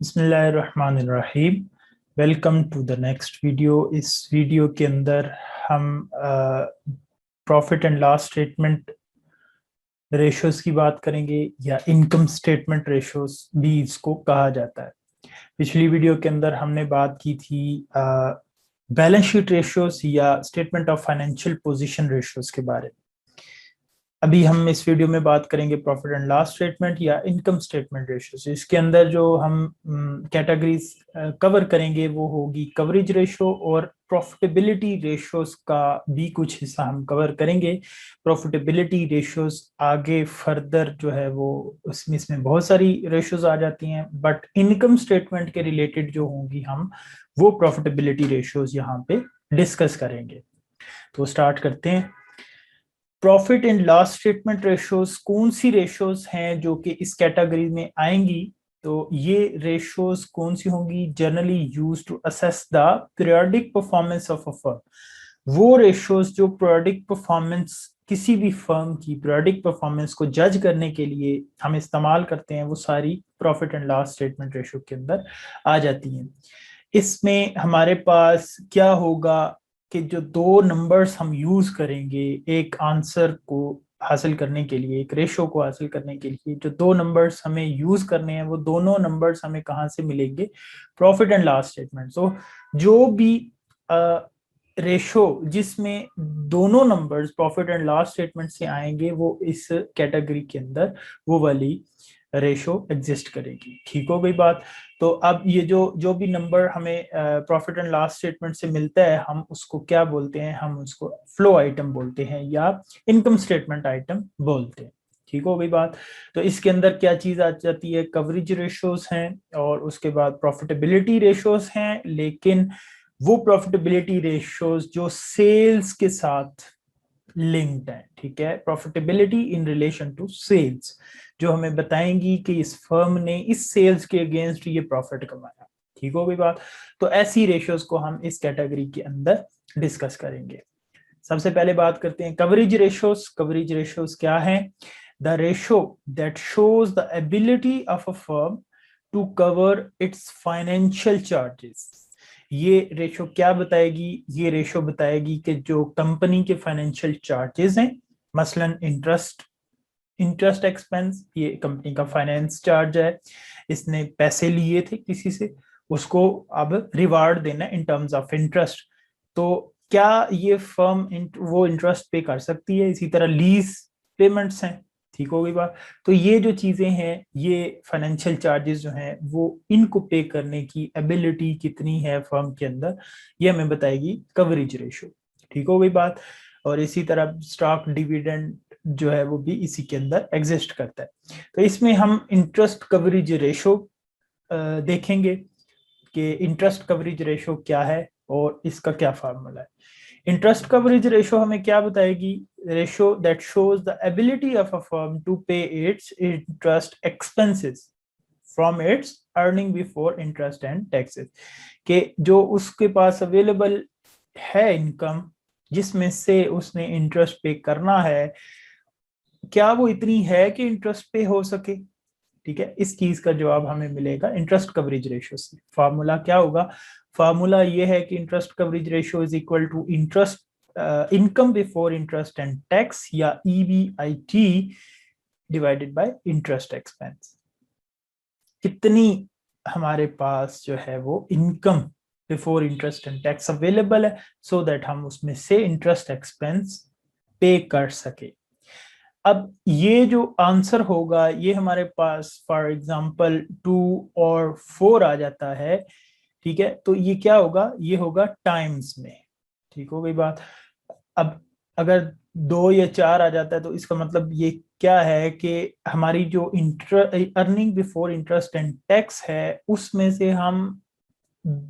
बिस्मिल्लाहिर्रहमानिर्रहीम। Welcome to the next video. इस वीडियो के अंदर हम profit and loss statement ratios की बात करेंगे या इनकम स्टेटमेंट रेशोज भी इसको कहा जाता है। पिछली वीडियो के अंदर हमने बात की थी बैलेंस शीट रेशोज या statement of financial position ratios के बारे में। अभी हम इस वीडियो में बात करेंगे प्रॉफिट एंड लॉस स्टेटमेंट या इनकम स्टेटमेंट रेशियो। इसके अंदर जो हम कैटेगरीज कवर करेंगे वो होगी कवरेज रेशो और प्रॉफिटेबिलिटी रेशियोज का भी कुछ हिस्सा हम कवर करेंगे। प्रॉफिटेबिलिटी रेशियोज आगे फर्दर जो है वो इसमें बहुत सारी रेशियोज आ जाती हैं, बट इनकम स्टेटमेंट के रिलेटेड जो होंगी हम वो प्रॉफिटेबिलिटी रेशियोज यहाँ पे डिस्कस करेंगे। तो स्टार्ट करते हैं। Profit and loss statement ratios कौन सी रेशोज हैं जो कि इस कैटेगरी में आएंगी? तो ये रेशोज कौन सी होंगी? Generally use to assess the periodic performance of a firm. वो रेशोज जो पीरियोडिक परफॉर्मेंस किसी भी फर्म की पीरियोडिक परफॉर्मेंस को जज करने के लिए हम इस्तेमाल करते हैं, वो सारी profit and loss statement ratio के अंदर आ जाती हैं। इसमें हमारे पास क्या होगा कि जो दो नंबर्स हम यूज करेंगे एक आंसर को हासिल करने के लिए, एक रेशो को हासिल करने के लिए, जो दो नंबर्स हमें यूज करने हैं वो दोनों नंबर्स हमें कहाँ से मिलेंगे? Profit and loss statement. तो जो भी रेशो जिसमें दोनों numbers profit and loss statement से आएंगे वो इस कैटेगरी के अंदर वो वाली रेशो एग्जिस्ट करेगी। ठीक हो गई बात? तो अब ये जो जो भी नंबर हमें प्रॉफिट एंड लॉस स्टेटमेंट से मिलता है हम उसको क्या बोलते हैं? हम उसको फ्लो आइटम बोलते हैं या इनकम स्टेटमेंट आइटम बोलते हैं। ठीक हो गई बात? तो इसके अंदर क्या चीज आ जाती है? कवरेज रेशोज हैं और उसके बाद प्रॉफिटेबिलिटी रेशोज हैं, लेकिन वो प्रॉफिटेबिलिटी रेशोज जो सेल्स के साथ लिंक्ड है। ठीक है, profitability in relation to sales जो हमें बताएंगी कि इस फर्म ने इस सेल्स के अगेंस्ट ये प्रॉफिट कमाया। ठीक हो गई बात? तो ऐसी रेशियोज को हम इस कैटेगरी के अंदर डिस्कस करेंगे। सबसे पहले बात करते हैं कवरेज रेशियोज। कवरेज रेशियोज क्या है? The ratio that shows the ability of a firm to cover its financial charges. ये रेशो क्या बताएगी? ये रेशो बताएगी कि जो कंपनी के फाइनेंशियल चार्जेस हैं, मसलन इंटरेस्ट एक्सपेंस, ये कंपनी का फाइनेंस चार्ज है, इसने पैसे लिए थे किसी से, उसको अब रिवार्ड देना इन टर्म्स ऑफ इंटरेस्ट। तो क्या ये फर्म वो इंटरेस्ट पे कर सकती है? इसी तरह लीज पेमेंट्स हैं। ठीक हो गई बात? तो ये जो चीजें हैं, ये फाइनेंशियल चार्जेस जो हैं, वो इनको पे करने की एबिलिटी कितनी है फर्म के अंदर, ये हमें बताएगी कवरेज रेशो। ठीक हो गई बात? और इसी तरह स्टॉक डिविडेंड जो है वो भी इसी के अंदर एग्जिस्ट करता है। तो इसमें हम इंटरेस्ट कवरेज रेशो देखेंगे कि इंटरेस्ट कवरेज रेशो क्या है और इसका क्या फार्मूला है। इंटरेस्ट कवरेज रेशो हमें क्या बताएगी? Ratio that shows the ability of a firm to pay its interest expenses from its earning before interest and taxes. कि जो उसके पास अवेलेबल है इनकम जिसमें से उसने इंटरेस्ट पे करना है, क्या वो इतनी है कि इंटरेस्ट पे हो सके? ठीक है, इस चीज का जवाब हमें मिलेगा इंटरेस्ट कवरेज रेशियो से। फार्मूला क्या होगा? फार्मूला ये है कि interest coverage ratio is equal to interest income before interest and tax या EBIT divided by interest expense. कितनी हमारे पास जो है वो income before interest and tax available है सो दैट हम उसमें से इंटरेस्ट एक्सपेंस पे कर सके। अब ये जो आंसर होगा ये हमारे पास फॉर एग्जांपल 2 और 4 आ जाता है। ठीक है, तो ये क्या होगा? ये होगा टाइम्स में। ठीक हो गई बात? अब अगर 2 या 4 आ जाता है तो इसका मतलब ये क्या है कि हमारी जो earning before interest and tax है उसमें से हम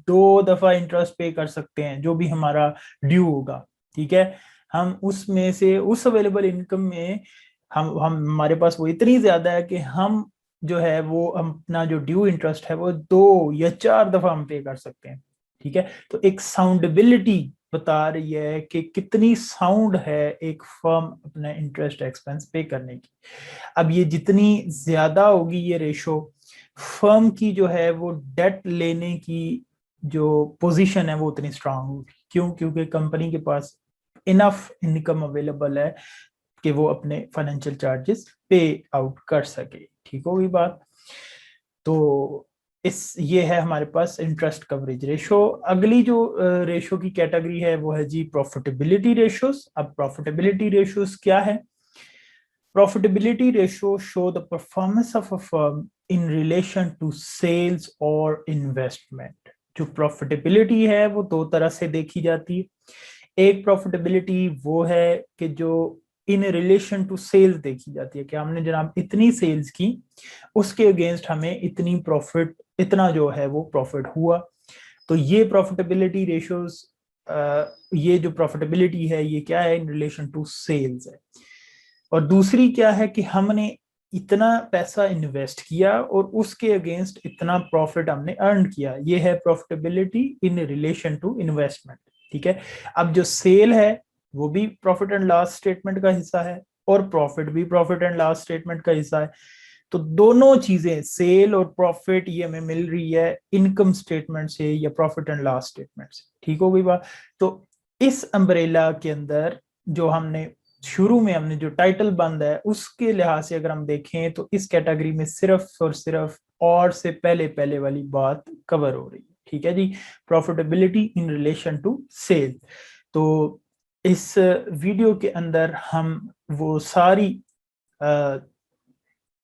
2 दफा इंटरेस्ट पे कर सकते हैं जो भी हमारा ड्यू होगा। ठीक है, हम उसमें से उस अवेलेबल इनकम में हम हमारे पास वो इतनी ज्यादा है कि हम जो है वो हम अपना जो ड्यू इंटरेस्ट है वो 2 या 4 दफा हम पे कर सकते हैं। ठीक है, तो एक साउंडेबिलिटी बता रही है कि कितनी साउंड है एक फर्म अपना इंटरेस्ट एक्सपेंस पे करने की। अब ये जितनी ज्यादा होगी ये रेशो, फर्म की जो है वो डेट लेने की जो पोजीशन है वो उतनी स्ट्रांग होगी। क्यों? क्योंकि कंपनी के पास इनफ इनकम अवेलेबल है कि वो अपने फाइनेंशियल चार्जेस पे आउट कर सके। ठीक होगी बात। तो ये है हमारे पास इंटरेस्ट कवरेज रेशो। अगली जो रेशो की कैटेगरी है वो है जी प्रॉफिटेबिलिटी रेशोस। अब प्रॉफिटेबिलिटी रेशोस क्या है? Profitability ratio show the performance of a firm in relation to sales or investment. जो प्रॉफिटेबिलिटी है वो दो तरह से देखी जाती है। एक प्रॉफिटेबिलिटी वो है कि जो इन रिलेशन टू सेल्स देखी जाती है कि हमने जनाब इतनी सेल्स की, उसके अगेंस्ट हमें इतनी प्रॉफिट, इतना जो है वो प्रॉफिट हुआ। तो ये प्रॉफिटेबिलिटी रेशियोज, ये जो प्रॉफिटेबिलिटी है ये क्या है? इन रिलेशन टू सेल्स है। और दूसरी क्या है कि हमने इतना पैसा इन्वेस्ट किया और उसके अगेंस्ट इतना प्रॉफिट हमने अर्न किया, ये है profitability in relation to investment. ठीक है। अब जो सेल है वो भी प्रॉफिट एंड लॉस स्टेटमेंट का हिस्सा है और प्रॉफिट भी प्रॉफिट एंड लॉस स्टेटमेंट का हिस्सा है। तो दोनों चीजें, सेल और प्रॉफिट, ये हमें मिल रही है इनकम स्टेटमेंट से या प्रॉफिट एंड लॉस स्टेटमेंट से। ठीक हो गई बात। तो इस अम्ब्रेला के अंदर जो हमने शुरू में हमने जो टाइटल बंद है उसके लिहाज से अगर हम देखें तो इस कैटेगरी में सिर्फ और सिर्फ और से पहले पहले वाली बात कवर हो रही है। ठीक है जी, profitability in relation to sale. तो इस वीडियो के अंदर हम वो सारी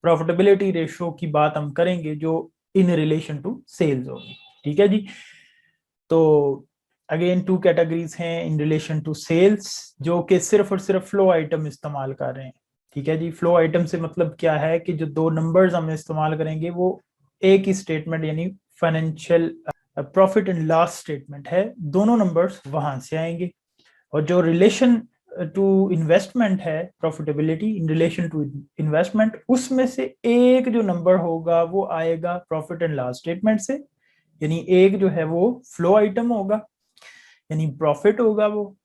प्रॉफिटेबिलिटी रेशो की बात हम करेंगे जो इन रिलेशन टू सेल्स होगी। ठीक है जी। तो अगेन टू कैटेगरीज हैं इन रिलेशन टू सेल्स, जो कि सिर्फ और सिर्फ फ्लो आइटम इस्तेमाल कर रहे हैं। ठीक है जी। फ्लो आइटम से मतलब क्या है कि जो दो नंबर्स हम इस्तेमाल करेंगे वो एक ही स्टेटमेंट यानी financial profit and loss statement है, दोनों नंबर्स वहां से आएंगे। और जो रिलेशन टू इन्वेस्टमेंट है, profitability in relation to investment, उसमें से एक जो नंबर होगा वो आएगा प्रॉफिट एंड लॉस स्टेटमेंट से, यानी एक जो है वो फ्लो आइटम होगा यानी प्रॉफिट होगा वो।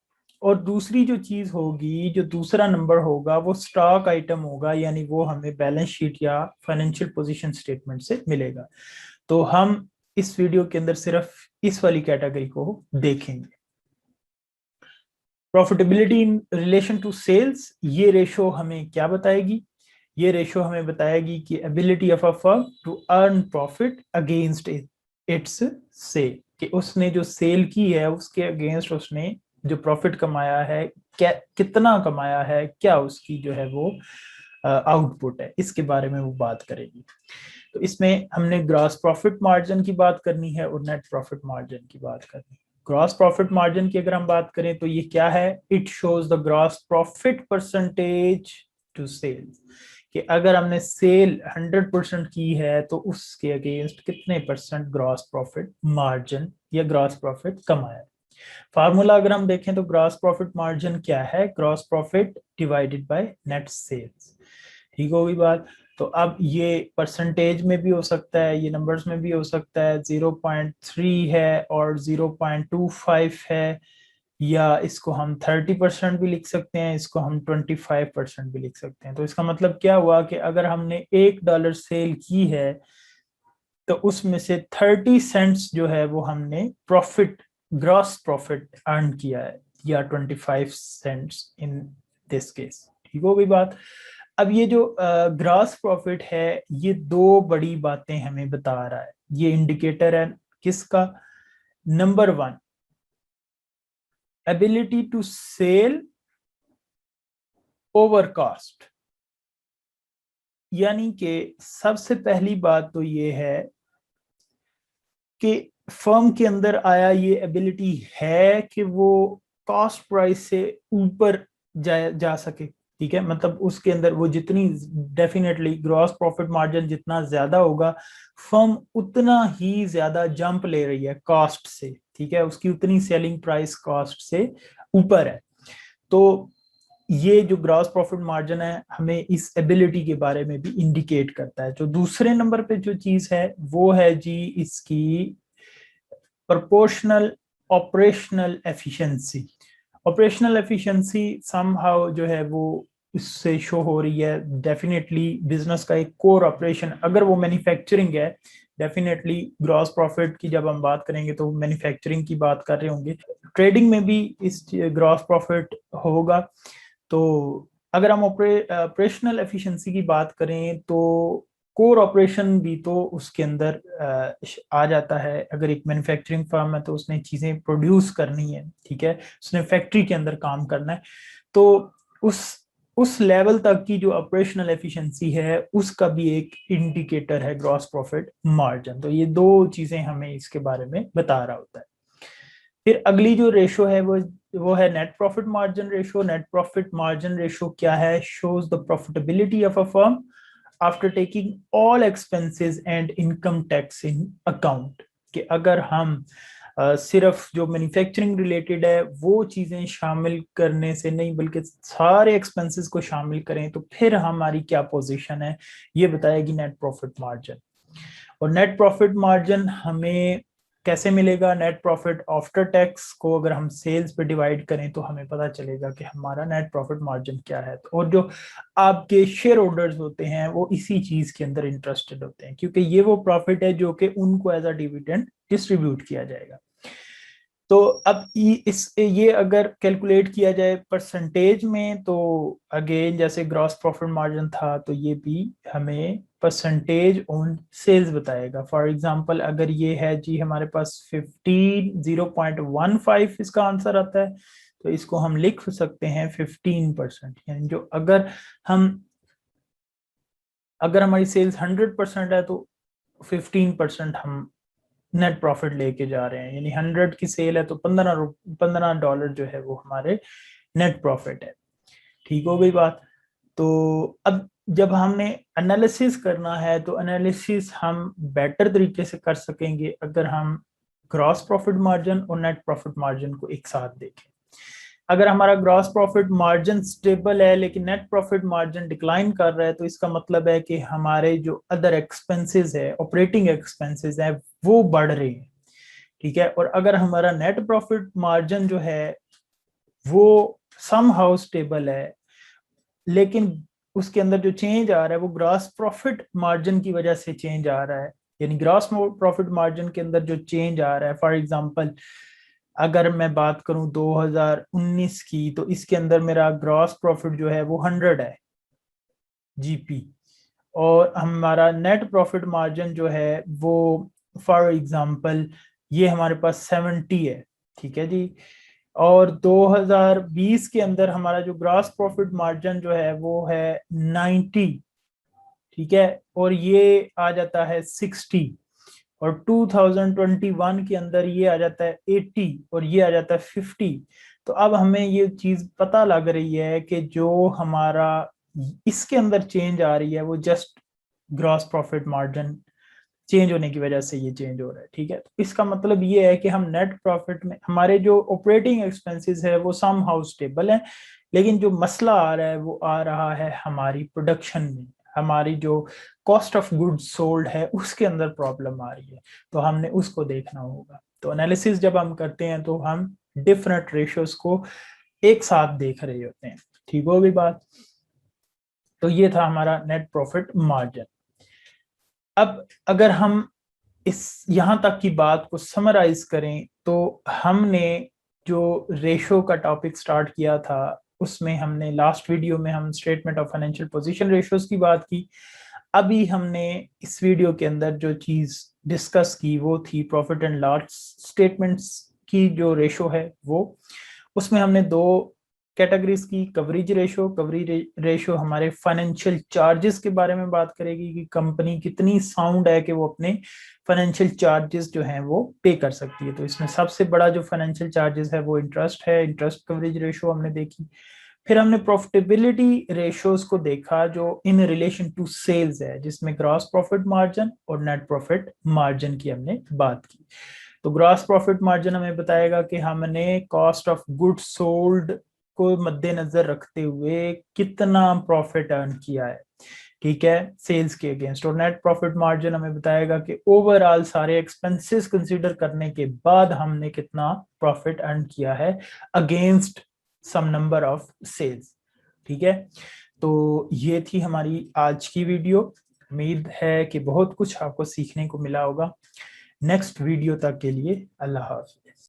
और दूसरी जो चीज होगी, जो दूसरा नंबर होगा वो स्टॉक आइटम होगा, यानी वो हमें बैलेंस शीट या फाइनेंशियल पोजीशन स्टेटमेंट से मिलेगा। तो हम इस वीडियो के अंदर सिर्फ इस वाली कैटेगरी को देखेंगे। Profitability in relation to sales, ये रेशो हमें क्या बताएगी? ये रेशो हमें बताएगी कि ability of a firm to earn profit against its sale, कि उसने जो सेल की है उसके अगेंस्ट उसने जो प्रॉफिट कमाया है, क्या कितना कमाया है, क्या उसकी जो है वो आउटपुट है, इसके बारे में वो बात करेगी। तो इसमें हमने ग्रॉस प्रॉफिट मार्जिन की बात करनी है और नेट प्रॉफिट मार्जिन की बात करनी है। ग्रॉस प्रॉफिट मार्जिन की अगर हम बात करें तो ये क्या है? It shows the gross profit percentage to sales, कि अगर हमने सेल 100% की है तो उसके अगेंस्ट कितने परसेंट ग्रॉस प्रॉफिट मार्जिन या ग्रॉस प्रॉफिट कमाया। फार्मूला अगर हम देखें तो ग्रॉस प्रॉफिट मार्जिन क्या है? Gross profit divided by net sales. ठीक होगी बात। तो अब ये परसेंटेज में भी हो सकता है, ये नंबर्स में भी हो सकता है, 0.3 है और 0.25 है, या इसको हम 30% भी लिख सकते हैं, इसको हम 25% भी लिख सकते हैं। तो इसका मतलब क्या हुआ कि अगर हमने $1 सेल की है तो उसमें से 30 सेंट्स जो है वो हमने प्रॉफिट, ग्रॉस प्रॉफिट अर्न किया है, या 25 सेंट्स इन दिस केस। ठीक हो गई बात। अब ये जो ग्रॉस प्रॉफिट है ये दो बड़ी बातें हमें बता रहा है। ये इंडिकेटर है किसका? Number 1, ability to sell over cost, यानी कि सबसे पहली बात तो ये है कि फर्म के अंदर आया ये एबिलिटी है कि वो कॉस्ट प्राइस से ऊपर जा सके। ठीक है, मतलब उसके अंदर वो जितनी, डेफिनेटली ग्रॉस प्रॉफिट मार्जिन जितना ज्यादा होगा, फर्म उतना ही ज्यादा जंप ले रही है कॉस्ट से। ठीक है, उसकी उतनी सेलिंग प्राइस कॉस्ट से ऊपर है। तो ये जो ग्रॉस प्रॉफिट मार्जिन है हमें इस एबिलिटी के बारे में भी इंडिकेट करता है। जो दूसरे नंबर पे जो चीज है वो है जी इसकी proportional operational efficiency. Operational efficiency somehow जो है वो इससे शो हो रही है। डेफिनेटली बिजनेस का एक कोर ऑपरेशन अगर वो मैन्युफैक्चरिंग है, डेफिनेटली ग्रॉस प्रॉफिट की जब हम बात करेंगे तो मैन्युफैक्चरिंग की बात कर रहे होंगे। ट्रेडिंग में भी इस ग्रॉस प्रॉफिट होगा। तो अगर हम ऑपरेशनल एफिशिएंसी की बात करें तो कोर ऑपरेशन भी तो उसके अंदर आ जाता है। अगर एक मैन्युफैक्चरिंग फर्म है तो उसने चीजें प्रोड्यूस करनी है, ठीक है, उसने फैक्ट्री के अंदर काम करना है, तो उस उस लेवल तक की जो ऑपरेशनल एफिशिएंसी है उसका भी एक इंडिकेटर है ग्रॉस प्रॉफिट मार्जिन। तो ये दो चीजें हमें इसके बारे में बता रहा होता है। फिर अगली जो रेशो है वो है net profit margin ratio. Net profit margin ratio क्या है? Shows the profitability of a firm after taking all expenses and income tax in account. कि अगर हम सिर्फ जो मैन्युफैक्चरिंग रिलेटेड है वो चीजें शामिल करने से नहीं, बल्कि सारे एक्सपेंसेस को शामिल करें, तो फिर हमारी क्या पोजीशन है ये बताएगी नेट प्रॉफिट मार्जिन। और नेट प्रॉफिट मार्जिन हमें कैसे मिलेगा? नेट प्रॉफिट आफ्टर टैक्स को अगर हम सेल्स पे डिवाइड करें तो हमें पता चलेगा कि हमारा नेट प्रॉफिट मार्जिन क्या है। और जो आपके शेयर होल्डर्स होते हैं वो इसी चीज के अंदर इंटरेस्टेड होते हैं, क्योंकि ये वो प्रॉफिट है जो कि उनको एज अ डिविडेंड डिस्ट्रीब्यूट किया जाएगा। तो अब ये अगर कैलकुलेट किया जाए परसेंटेज में, तो अगेन जैसे ग्रॉस प्रॉफिट मार्जिन था तो ये भी हमें परसेंटेज ऑन सेल्स बताएगा। फॉर एग्जांपल अगर ये है जी हमारे पास 0.15 इसका आंसर आता है, तो इसको हम लिख सकते हैं 15%। यानी जो अगर हमारी सेल्स 100% है तो 15% हम नेट प्रॉफिट लेके जा रहे हैं। यानी 100 की सेल है तो $15 जो है वो हमारे नेट प्रॉफिट है। ठीक हो गई बात। तो अब जब हमने एनालिसिस करना है तो एनालिसिस हम बेटर तरीके से कर सकेंगे अगर हम ग्रॉस प्रॉफिट मार्जिन और नेट प्रॉफिट मार्जिन को एक साथ देखें। अगर हमारा ग्रॉस प्रॉफिट मार्जिन स्टेबल है लेकिन नेट प्रॉफिट मार्जिन डिक्लाइन कर रहा है, तो इसका मतलब है कि हमारे जो अदर एक्सपेंसेस है, ऑपरेटिंग एक्सपेंसेस है, वो बढ़ रहे हैं। ठीक है। और अगर हमारा नेट प्रॉफिट मार्जिन जो है वो सम हाउ स्टेबल है, लेकिन उसके अंदर जो चेंज आ रहा है वो ग्रॉस प्रॉफिट मार्जिन की वजह से चेंज आ रहा है। यानी ग्रॉस प्रॉफिट मार्जिन के अंदर जो चेंज आ रहा है, फॉर एग्जांपल अगर मैं बात करूं 2019 की, तो इसके अंदर मेरा ग्रॉस प्रॉफिट जो है वो 100 है जीपी, और हमारा नेट प्रॉफिट मार्जिन जो है वो फॉर एग्जांपल ये हमारे पास 70 है। ठीक है जी। और 2020 के अंदर हमारा जो ग्रॉस प्रॉफिट मार्जिन जो है वो है 90। ठीक है। और ये आ जाता है 60। और 2021 के अंदर ये आ जाता है 80 और ये आ जाता है 50। तो अब हमें ये चीज पता लग रही है कि जो हमारा इसके अंदर चेंज आ रही है वो just gross profit margin change होने की वजह से ये चेंज हो रहा है। ठीक है। तो इसका मतलब ये है कि हम नेट प्रॉफिट में हमारे जो ऑपरेटिंग एक्सपेंसेस है वो सम हाउ स्टेबल है, लेकिन जो मसला आ रहा है वो आ रहा है हमारी प्रोडक्शन में। हमारी जो कॉस्ट ऑफ गुड्स सोल्ड है उसके अंदर प्रॉब्लम आ रही है, तो हमने उसको देखना होगा। तो एनालिसिस जब हम करते हैं तो हम डिफरेंट रेशियोज को एक साथ देख रहे होते हैं। ठीक हो गई बात। तो ये था हमारा नेट प्रॉफिट मार्जिन। अब अगर हम इस यहाँ तक की बात को समराइज करें तो हमने जो रेशो का टॉपिक स्टार्ट किया था उसमें हमने लास्ट वीडियो में हम statement of financial position ratios की बात की। अभी हमने इस वीडियो के अंदर जो चीज डिस्कस की वो थी प्रॉफिट एंड लॉस स्टेटमेंट्स की जो रेशो है वो। उसमें हमने दो कैटेगरीज की, कवरेज रेशो। कवरेज रेशो हमारे फाइनेंशियल चार्जेस के बारे में बात करेगी कि कंपनी कितनी साउंड है कि वो अपने फाइनेंशियल चार्जेस जो हैं वो पे कर सकती है। तो इसमें सबसे बड़ा जो फाइनेंशियल चार्जेस है वो इंटरेस्ट है। इंटरेस्ट कवरेज रेशो हमने देखी। फिर हमने प्रॉफिटेबिलिटी रेशियोज को देखा जो इन रिलेशन टू सेल्स है, जिसमें ग्रॉस प्रॉफिट मार्जिन और नेट प्रॉफिट मार्जिन की हमने बात की। तो ग्रॉस प्रॉफिट मार्जिन हमें बताएगा कि हमने कॉस्ट ऑफ गुड्स सोल्ड को मद्देनजर रखते हुए कितना प्रॉफिट अर्न किया है, ठीक है, सेल्स के अगेंस्ट। और नेट प्रॉफिट मार्जिन हमें बताएगा कि ओवरऑल सारे एक्सपेंसेस कंसीडर करने के बाद हमने कितना प्रॉफिट अर्न किया है against some number of sales. ठीक है, तो ये थी हमारी आज की वीडियो। उम्मीद है कि बहुत कुछ आपको सीखने को मिला होगा। नेक्स्ट वीडियो तक के लिए अल्लाह हाफ़िज़।